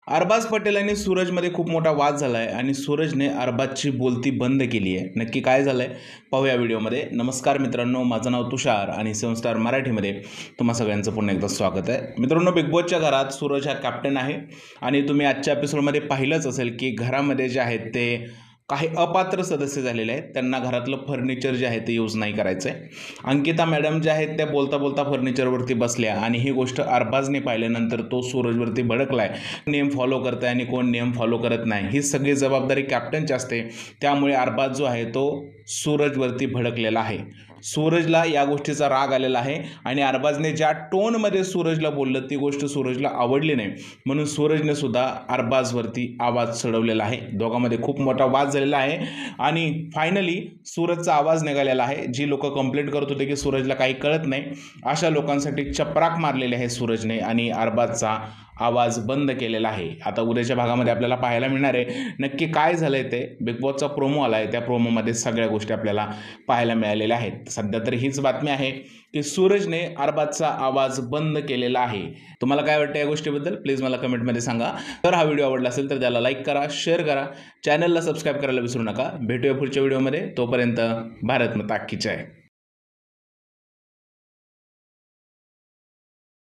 अरबाज पटेल आणि सूरजमध्ये खूप मोठा वाद झाला आहे आणि सूरजने अरबाजची बोलती बंद केली आहे। नक्की काय झालं आहे पाहूया व्हिडिओमध्ये। नमस्कार मित्रांनो, माझं नाव तुषार आणि सेवन मराठीमध्ये तुम्हा सगळ्यांचं पुन्हा एकदा स्वागत आहे। मित्रांनो, बिग बॉसच्या घरात सूरज हा कॅप्टन आहे आणि तुम्ही आजच्या एपिसोडमध्ये पाहिलंच असेल की घरामध्ये जे आहेत ते काही अपात्र सदस्य झालेले आहेत, त्यांना घरातलं फर्निचर जे आहे ते यूज नाही करायचं आहे। अंकिता मॅडम ज्या आहेत त्या बोलता बोलता फर्निचरवरती बसल्या आणि ही गोष्ट अरबाजने पाहिल्यानंतर तो सूरजवरती भडकलाय, नियम फॉलो करताय आणि कोण नियम फॉलो करत नाही ही सगळी जबाबदारी कॅप्टनची असते। त्यामुळे अरबाज जो आहे तो सूरजवरती भडकलेला आहे। सूरजला या गोष्टीचा राग आलेला आहे आणि अरबाजने ज्या टोनमध्ये सूरजला बोललं ती गोष्ट सूरजला आवडली नाही, म्हणून सूरजने सुद्धा अरबाजवरती आवाज चढवलेला आहे। दोघांमध्ये खूप मोठा वाद झालेला आहे आणि फायनली सूरजचा आवाज निघालेला आहे। जी लोक कंप्लेंट करत होते की सूरजला काही कळत नाही, अशा लोकांसाठी चपराक मारलेली आहे सूरजने आणि अरबाजचा आवाज बंद केलेला आहे। आता उद्याच्या भागामध्ये आपल्याला पाहायला मिळणार आहे नक्की काय झालंय ते। बिग बॉसचा प्रोमो आलाय, त्या प्रोमोमध्ये सगळ्या गोष्टी आपल्याला पाहायला मिळालेल्या आहेत। सध्या तर हीच बातमी आहे की सूरजने अरबाजचा आवाज बंद केलेला आहे। तुम्हाला काय वाटतं या गोष्टीबद्दल प्लीज मला कमेंटमध्ये सांगा। तर हा व्हिडिओ आवडला असेल तर त्याला लाईक करा, शेअर करा, चॅनलला सबस्क्राईब करायला विसरू नका। भेटूया पुढच्या व्हिडिओमध्ये, तोपर्यंत भारत माता की जय।